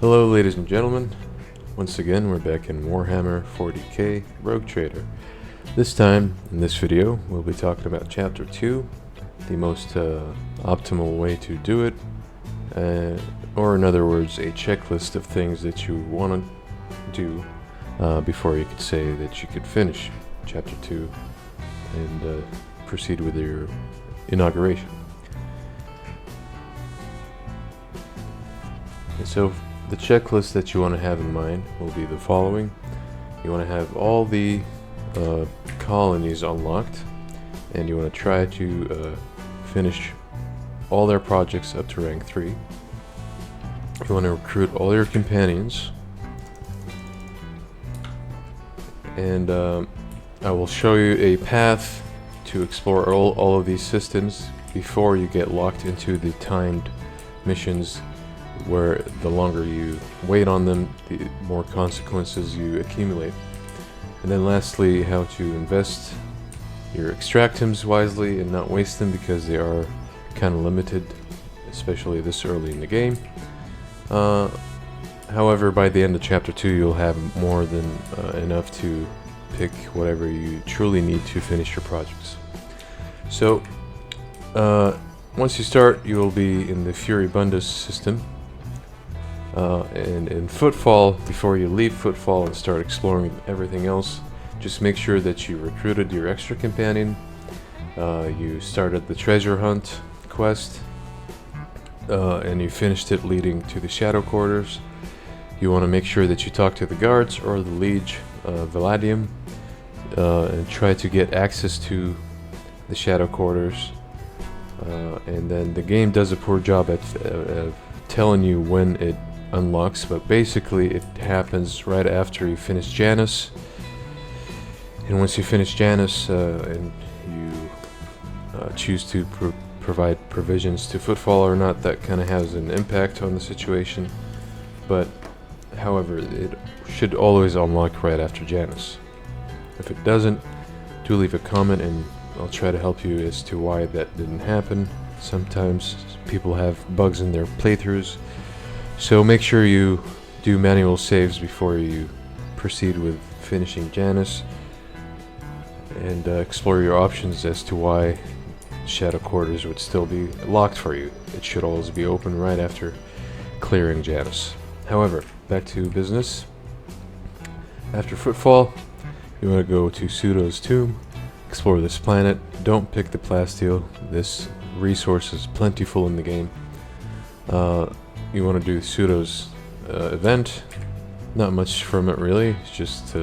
Hello ladies and gentlemen, once again we're back in Warhammer 40k Rogue Trader. This time, in this video, we'll be talking about Chapter 2, the most optimal way to do it, or in other words, a checklist of things that you want to do before you could say that you could finish Chapter 2 and proceed with your inauguration. And so, the checklist that you want to have in mind will be the following. You want to have all the colonies unlocked, and you want to try to finish all their projects up to rank 3. You want to recruit all your companions, and I will show you a path to explore all of these systems before you get locked into the timed missions, where the longer you wait on them, the more consequences you accumulate. And then lastly, how to invest your extractims wisely and not waste them, because they are kind of limited, especially this early in the game. However, by the end of Chapter 2, you'll have more than enough to pick whatever you truly need to finish your projects. So, once you start, you will be in the Furibundus system. And in Footfall, before you leave Footfall and start exploring everything else, just make sure that you recruited your extra companion, you started the treasure hunt quest, and you finished it leading to the Shadow Quarters. You want to make sure that you talk to the guards or the Liege Valadium, and try to get access to the Shadow Quarters. And then the game does a poor job at telling you when it unlocks, but basically it happens right after you finish Janus. And once you finish Janus and you choose to provide provisions to Footfall or not, that kind of has an impact on the situation. But however, it should always unlock right after Janus. If it doesn't, do leave a comment and I'll try to help you as to why that didn't happen. Sometimes people have bugs in their playthroughs, so make sure you do manual saves before you proceed with finishing Janus, and explore your options as to why Shadow Quarters would still be locked for you. It should always be open right after clearing Janus. However, back to business. After Footfall, you want to go to Pseudo's tomb, explore this planet. Don't pick the plasteel. This resource is plentiful in the game. You want to do Pseudo's event. Not much from it really, it's just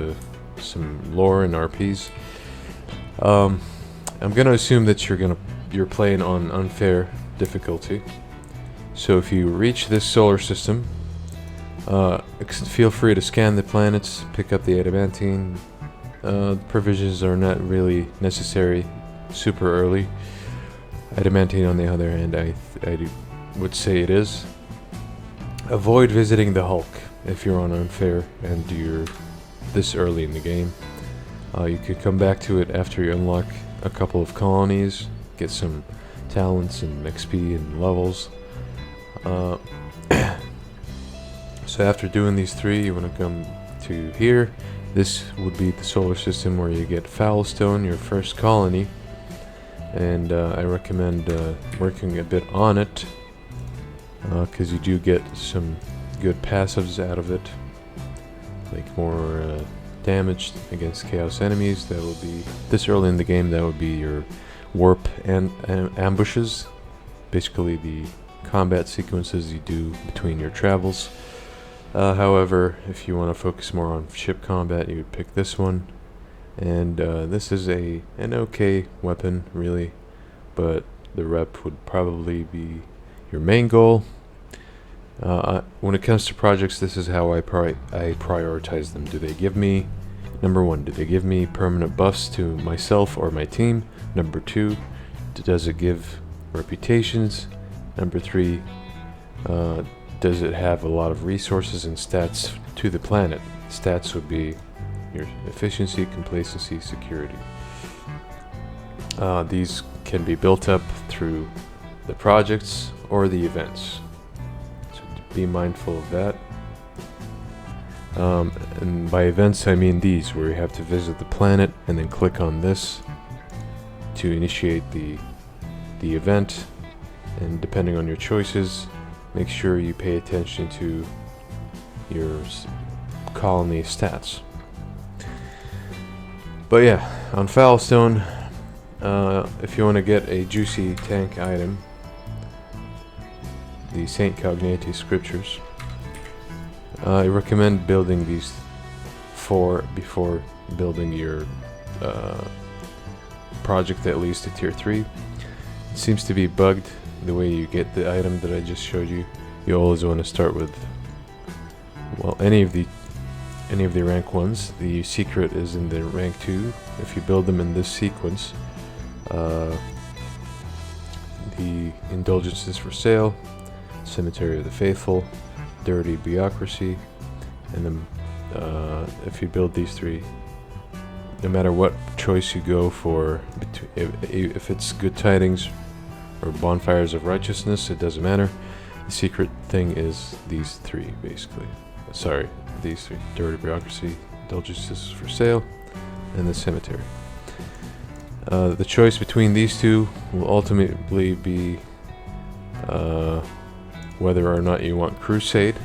some lore and RPs. I'm gonna assume that you're playing on unfair difficulty. So if you reach this solar system, feel free to scan the planets, pick up the adamantine. Provisions are not really necessary super early. Adamantine, on the other hand, I would say it is. Avoid visiting the Hulk if you're on unfair and you're this early in the game. You could come back to it after you unlock a couple of colonies, get some talents and XP and levels. So after doing these 3, you want to come to here. This would be the solar system where you get Foulstone, your first colony, and I recommend working a bit on it, because you do get some good passives out of it, like more damage against chaos enemies. That would be, this early in the game, that would be your warp and ambushes, basically the combat sequences you do between your travels. However, if you want to focus more on ship combat, you would pick this one. And this is an okay weapon, really, but the rep would probably be your main goal. When it comes to projects, this is how I prioritize them. Do they give me, number 1, do they give me permanent buffs to myself or my team? Number 2, does it give reputations? Number 3, does it have a lot of resources and stats to the planet? Stats would be your efficiency, complacency, security. These can be built up through the projects or the events. So be mindful of that. And by events I mean these, where you have to visit the planet and then click on this to initiate the event. And depending on your choices, make sure you pay attention to your colony stats. But yeah, on Foulstone, if you want to get a juicy tank item, the Saint Cognate Scriptures, I recommend building these 4 before building your project at least to tier 3. It seems to be bugged the way you get the item that I just showed you. You always want to start with, well, any of the rank 1s. The secret is in the rank 2. If you build them in this sequence, the Indulgences for Sale, Cemetery of the Faithful, Dirty Bureaucracy, and then if you build these 3, no matter what choice you go for, if it's Good Tidings or Bonfires of Righteousness, it doesn't matter. The secret thing is these 3, basically. Sorry, these 3: Dirty Bureaucracy, Indulgences for Sale, and the Cemetery. The choice between these 2 will ultimately be whether or not you want Crusade,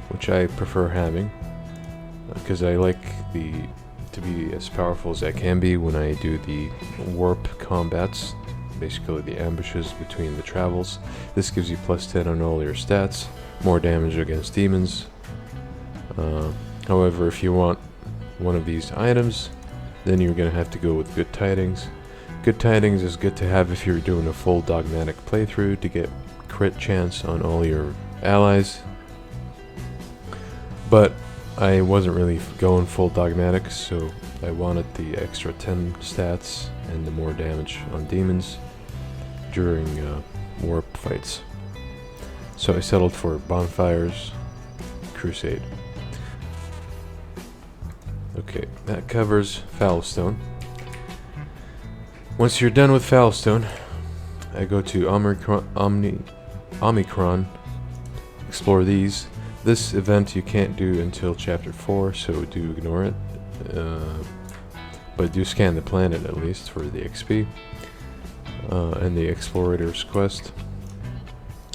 which I prefer having, because I like to be as powerful as I can be when I do the warp combats, basically the ambushes between the travels. This gives you +10 on all your stats, more damage against demons. However, if you want one of these items, then you're going to have to go with Good Tidings. Good Tidings is good to have if you're doing a full dogmatic playthrough to get crit chance on all your allies. But I wasn't really going full dogmatic, so I wanted the extra 10 stats and the more damage on demons during warp fights. So I settled for Bonfires, Crusade. Okay, that covers Foulstone. Once you're done with Foulstone, I go to Omicron, explore these. This event you can't do until chapter 4, so do ignore it. But do scan the planet at least for the XP and the Explorator's Quest.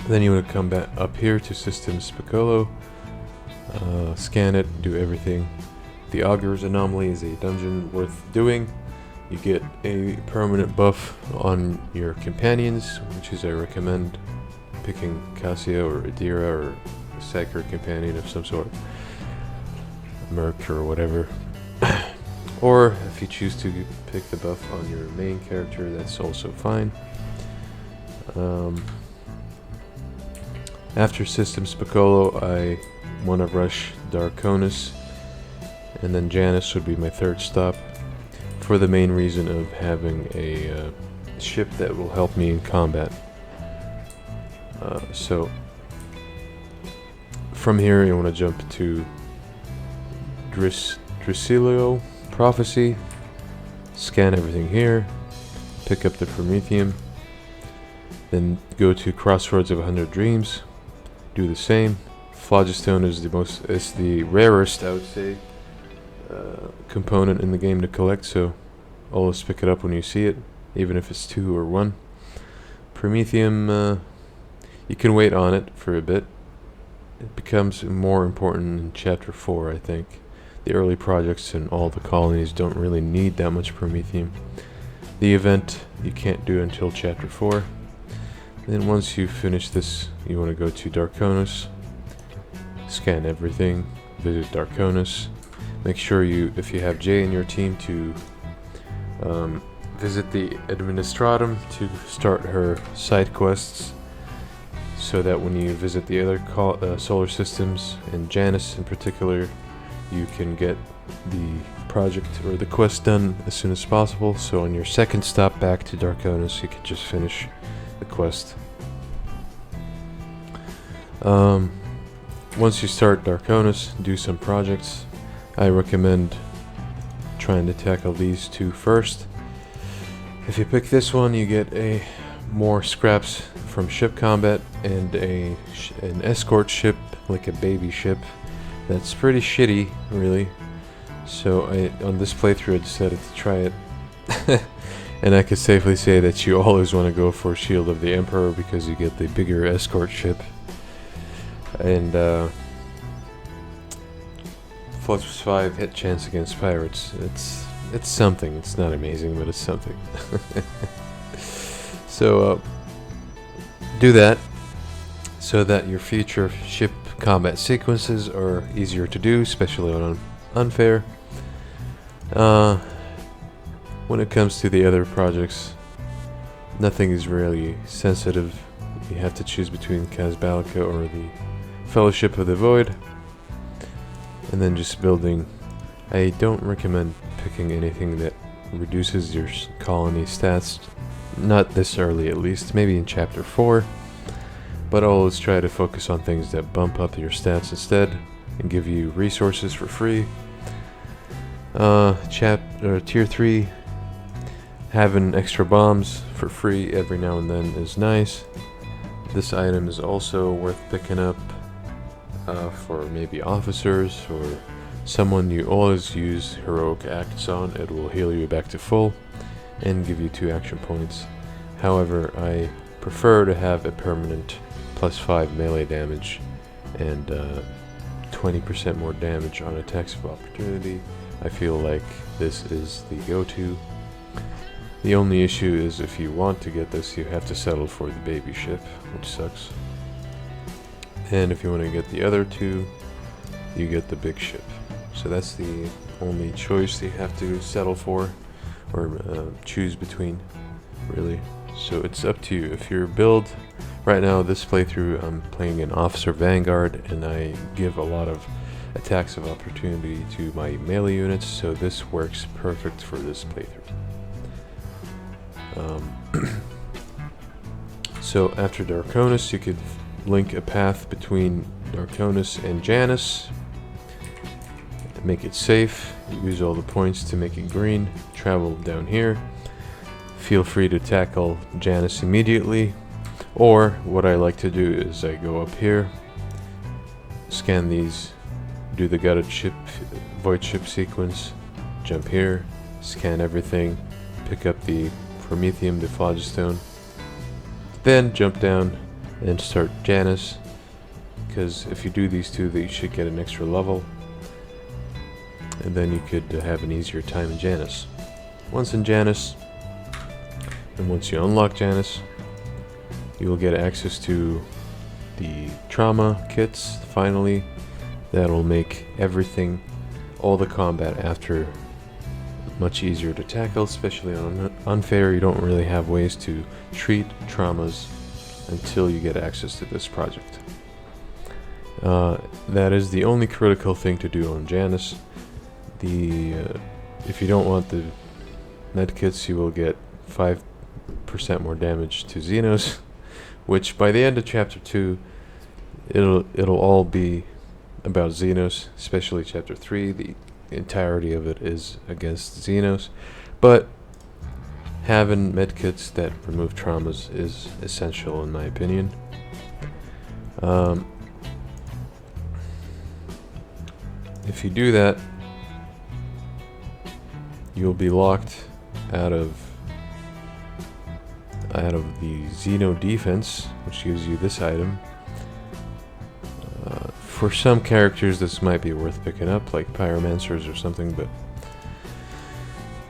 Then you want to come back up here to Systems Piccolo, scan it, do everything. The Augur's Anomaly is a dungeon worth doing. You get a permanent buff on your companions, which is I recommend picking Cassia or Adira or a Sacred Companion of some sort, Merc or whatever. Or if you choose to pick the buff on your main character, that's also fine. After Systems Piccolo, I want to rush Dargonus, and then Janus would be my 3rd stop, for the main reason of having a ship that will help me in combat. So from here you want to jump to Drusilio Prophecy, scan everything here, pick up the Prometheum, then go to Crossroads of 100 Dreams, do the same. Phlogiston is the rarest, I would say, component in the game to collect, so always pick it up when you see it, even if it's 2 or 1. Prometheum, you can wait on it for a bit. It becomes more important in chapter 4, I think. The early projects and all the colonies don't really need that much Prometheum. The event you can't do until chapter 4. Then once you finish this, you want to go to Dargonus, scan everything, visit Dargonus. Make sure if you have Jay in your team, to visit the Administratum to start her side quests, so that when you visit the other solar systems, and Janus in particular, you can get the project or the quest done as soon as possible. So on your 2nd stop back to Dargonus, you can just finish the quest. Once you start Dargonus, do some projects. I recommend trying to tackle these 2 first. If you pick this one, you get more scraps from ship combat and an escort ship, like a baby ship, that's pretty shitty, really. So on this playthrough I decided to try it. And I could safely say that you always want to go for Shield of the Emperor because you get the bigger escort ship. And +5 hit chance against pirates. It's something. It's not amazing, but it's something. So do that so that your future ship combat sequences are easier to do, especially on unfair. When it comes to the other projects, nothing is really sensitive. You have to choose between Kazbalka or the Fellowship of the Void, and then just building. I don't recommend picking anything that reduces your colony stats, not this early at least, maybe in chapter 4, but always try to focus on things that bump up your stats instead and give you resources for free. Tier 3, having extra bombs for free every now and then is nice. This item is also worth picking up for maybe officers or someone you always use heroic acts on. It will heal you back to full and give you 2 action points. However, I prefer to have a permanent +5 melee damage and 20% more damage on attacks of opportunity. I feel like this is the go-to. The only issue is if you want to get this, you have to settle for the baby ship, which sucks. And if you want to get the other 2, you get the big ship. So that's the only choice you have to settle for, or choose between, really. So it's up to you. If your build, right now this playthrough I'm playing an Officer Vanguard, and I give a lot of attacks of opportunity to my melee units, so this works perfect for this playthrough. So after Dargonus, you could link a path between Dargonus and Janus, make it safe, use all the points to make it green, travel down here. Feel free to tackle Janus immediately, or what I like to do is I go up here, scan these, do the gutted ship, void ship sequence, jump here, scan everything, pick up the Promethium, the Foulstone, then jump down and start Janus, because if you do these 2, you should get an extra level, and then you could have an easier time in Janus. Once in Janus, and once you unlock Janus, you will get access to the trauma kits, finally. That will make everything, all the combat after, much easier to tackle, especially on unfair. You don't really have ways to treat traumas until you get access to this project. That is the only critical thing to do on Janus. If you don't want the medkits, you will get 5% more damage to Xenos, which by the end of chapter 2, it'll all be about Xenos, especially chapter 3. The entirety of it is against Xenos, but having medkits that remove traumas is essential in my opinion. If you do that, you'll be locked out of the Xeno defense, which gives you this item. For some characters this might be worth picking up, like Pyromancers or something, but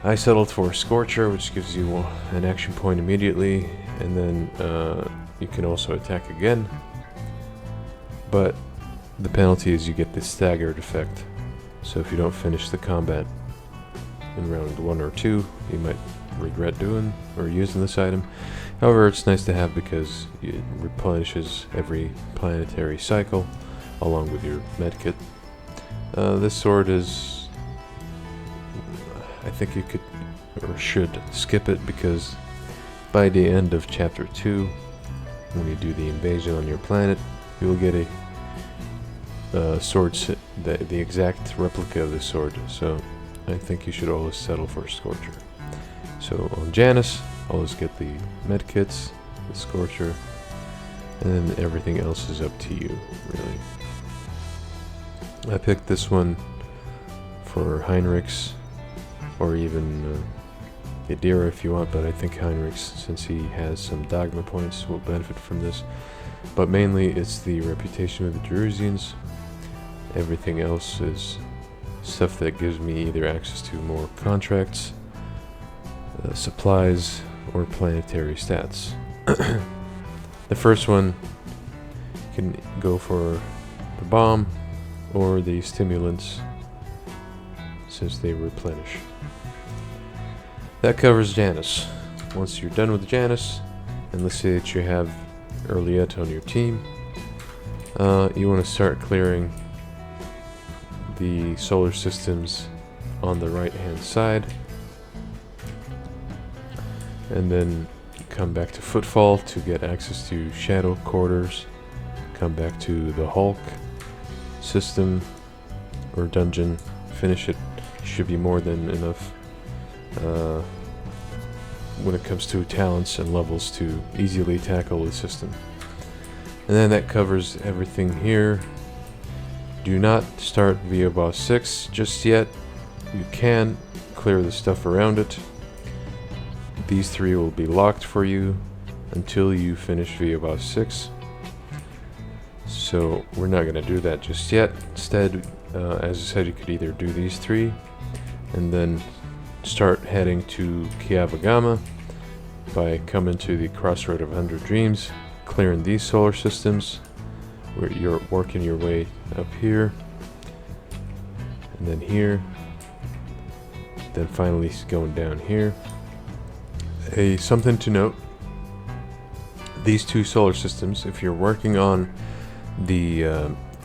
I settled for Scorcher, which gives you an action point immediately, and then you can also attack again, but the penalty is you get this staggered effect. So if you don't finish the combat in round 1 or 2, you might regret doing or using this item. However, it's nice to have because it replenishes every planetary cycle along with your medkit. This sword is, I think you could or should skip it, because by the end of chapter 2, when you do the invasion on your planet, you will get a sword, the exact replica of the sword. So I think you should always settle for Scorcher. So on Janus, always get the medkits, the Scorcher, and then everything else is up to you, really. I picked this one for Heinrichs, or even Yadira if you want, but I think Heinrichs, since he has some dogma points, will benefit from this. But mainly it's the reputation of the Jerusians. Everything else is stuff that gives me either access to more contracts, supplies, or planetary stats. The first one can go for the bomb or the stimulants, since they replenish. That covers Janus. Once you're done with Janus, and let's say that you have Yrliet on your team, you want to start clearing the solar systems on the right hand side, and then come back to Footfall to get access to Shadow Quarters, come back to the Hulk system or dungeon, finish it. Should be more than enough when it comes to talents and levels to easily tackle the system. And then that covers everything here. Do not start Vheabos VI just yet. You can clear the stuff around it. These three will be locked for you until you finish Vheabos VI. So we're not going to do that just yet. Instead, as I said, you could either do these three and then start heading to Kiava Gamma by coming to the Crossroad of 100 Dreams, clearing these solar systems, where you're working your way up here, and then here, then finally going down here. Something to note, these two solar systems, if you're working on the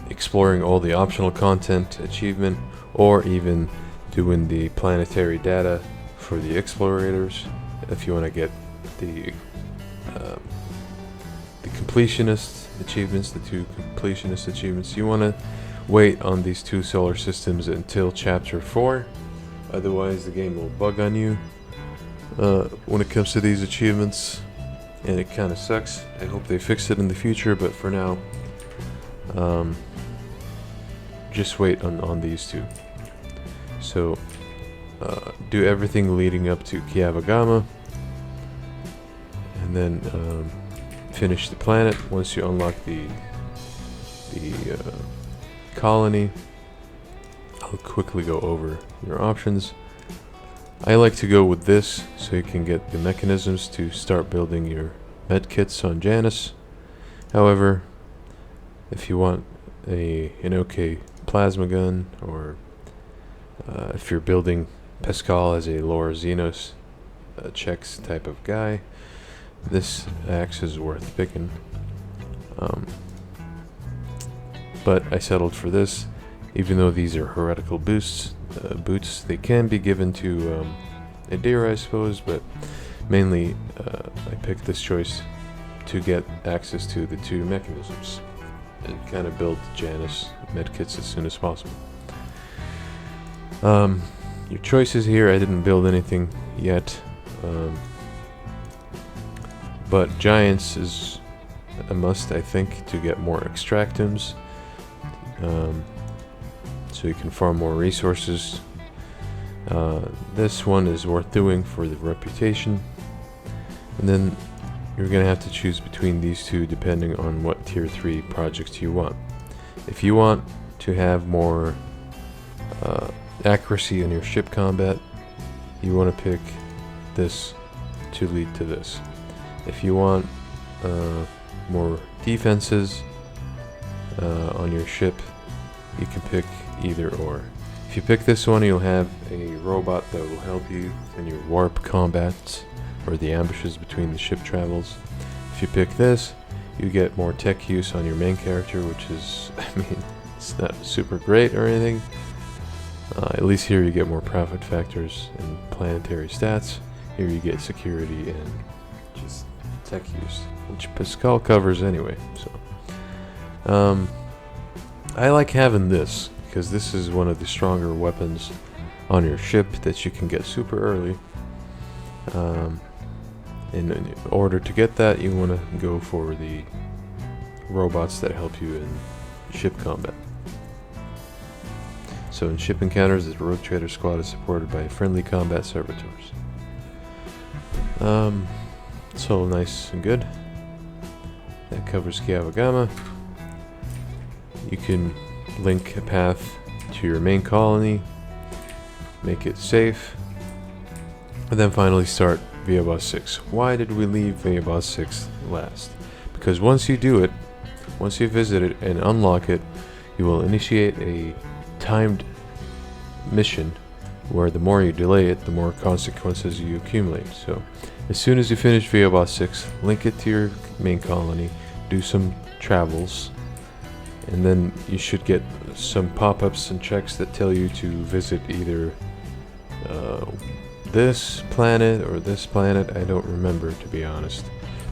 exploring all the optional content achievement, or even doing the planetary data for the explorators, if you want to get the completionist achievements, the two completionist achievements, you want to wait on these two solar systems until chapter 4, otherwise the game will bug on you when it comes to these achievements, and it kind of sucks. I hope they fix it in the future, but for now, just wait on these two. So do everything leading up to Kiava Gamma, and then finish the planet. Once you unlock the colony, I'll quickly go over your options. I like to go with this so you can get the mechanisms to start building your medkits on Janus. However, if you want an okay plasma gun, or if you're building Pascal as a Lore Xenos checks type of guy, this axe is worth picking. But I settled for this, even though these are heretical boots. They can be given to Adira, I suppose, but mainly I picked this choice to get access to the two mechanisms and kind of build Janus medkits as soon as possible. Your choices here, I didn't build anything yet, but Giants is a must, I think, to get more extractums, so you can farm more resources. This one is worth doing for the reputation, and then you're going to have to choose between these two depending on what tier 3 projects you want. If you want to have more accuracy in your ship combat, you want to pick this to lead to this. If you want more defenses on your ship, you can pick either or. If you pick this one, you'll have a robot that will help you in your warp combats or the ambushes between the ship travels. If you pick this, you get more tech use on your main character, which is, I mean, it's not super great or anything. At least here you get more profit factors and planetary stats. Here you get security and just tech use, which Pascal covers anyway. So I like having this, because this is one of the stronger weapons on your ship that you can get super early. In order to get that, you want to go for the robots that help you in ship combat. So in ship encounters, the rogue trader squad is supported by friendly combat servitors. It's all nice and good. That covers Kiava Gamma. You can link a path to your main colony, make it safe, and then finally start Vheabos VI. Why did we leave Vheabos VI last? Because once you do it, once you visit it and unlock it, you will initiate a timed mission where the more you delay it, the more consequences you accumulate. So as soon as you finish Vheabos VI, link it to your main colony, do some travels, and then you should get some pop-ups and checks that tell you to visit either this planet or this planet. I don't remember, to be honest.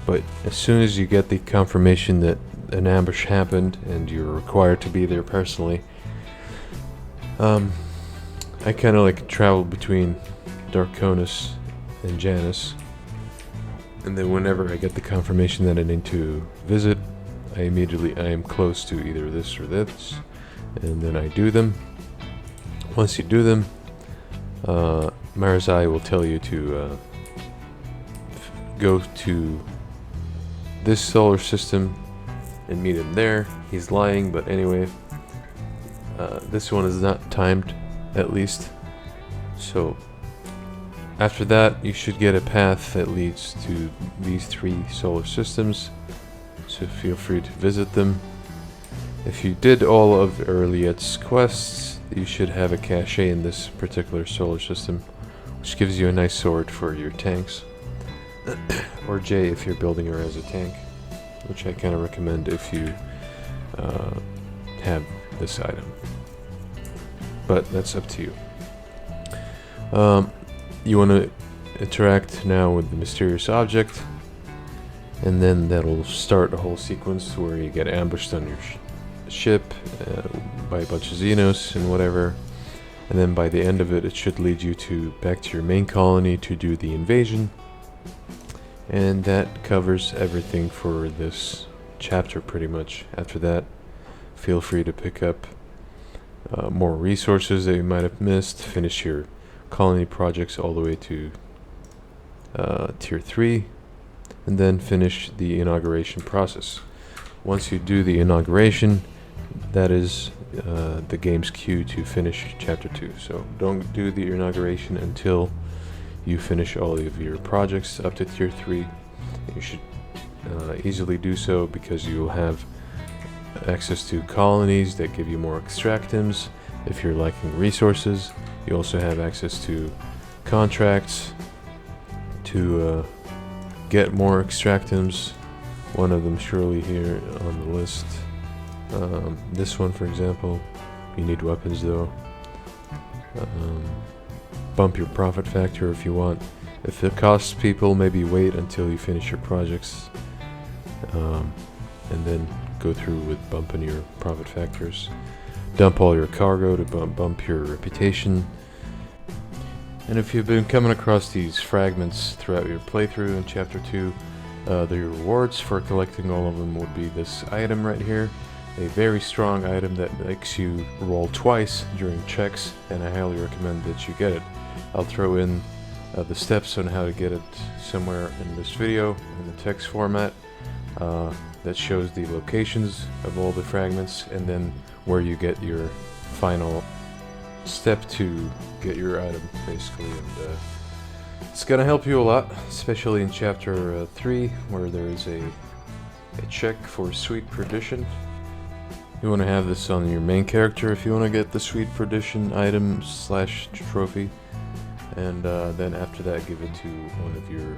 But as soon as you get the confirmation that an ambush happened and you're required to be there personally, I kind of like travel between Dargonus and Janus, and then whenever I get the confirmation that I need to visit, I am close to either this or this, and then I do them. Once you do them, Marzai will tell you to go to this solar system and meet him there. He's lying, but anyway, this one is not timed, at least. So after that, you should get a path that leads to these 3 solar systems, so feel free to visit them. If you did all of Yrliet's quests, you should have a cache in this particular solar system, which gives you a nice sword for your tanks, or J if you're building her as a tank, which I kind of recommend if you have this item. But that's up to you. You want to interact now with the mysterious object, and then that'll start a whole sequence where you get ambushed on your ship by a bunch of Xenos and whatever, and then by the end of it, it should lead you back to your main colony to do the invasion. And that covers everything for this chapter pretty much. After that, feel free to pick up more resources that you might have missed, finish your colony projects all the way to tier 3, and then finish the inauguration process. Once you do the inauguration, that is the game's cue to finish chapter 2. So don't do the inauguration until you finish all of your projects up to tier 3. You should easily do so because you will have access to colonies that give you more extractims. If you're lacking resources, you also have access to contracts to get more extractims. One of them surely here on the list. This one, for example. You need weapons though. Bump your profit factor if you want. If it costs people, maybe wait until you finish your projects, and then go through with bumping your profit factors. Dump all your cargo to bump your reputation. And if you've been coming across these fragments throughout your playthrough in chapter 2, the rewards for collecting all of them would be this item right here. A very strong item that makes you roll twice during checks, and I highly recommend that you get it. I'll throw in the steps on how to get it somewhere in this video in the text format that shows the locations of all the fragments and then where you get your final step to get your item, basically. And it's gonna help you a lot, especially in chapter 3, where there is a check for sweet perdition. You want to have this on your main character if you want to get the sweet perdition item / trophy, and then after that give it to one of your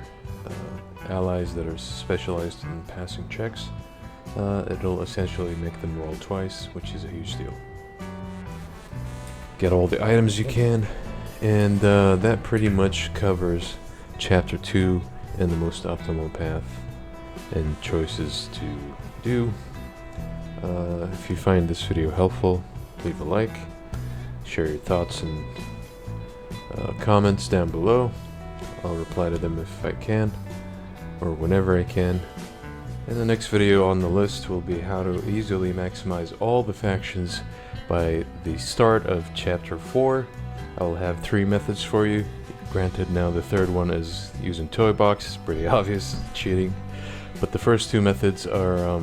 allies that are specialized in passing checks. It'll essentially make them roll twice, which is a huge deal. Get all the items you can, and that pretty much covers chapter 2 and the most optimal path and choices to do. If you find this video helpful, leave a like, share your thoughts and comments down below. I'll reply to them if I can, or whenever I can. And the next video on the list will be how to easily maximize all the factions by the start of Chapter 4, I will have 3 methods for you. Granted, now the third one is using Toy Box. It's pretty obvious, cheating. But the first 2 methods are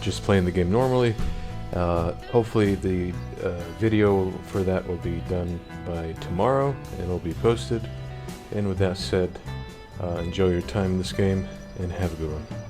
just playing the game normally. Hopefully the video for that will be done by tomorrow, and it'll be posted. And with that said, enjoy your time in this game, and have a good one.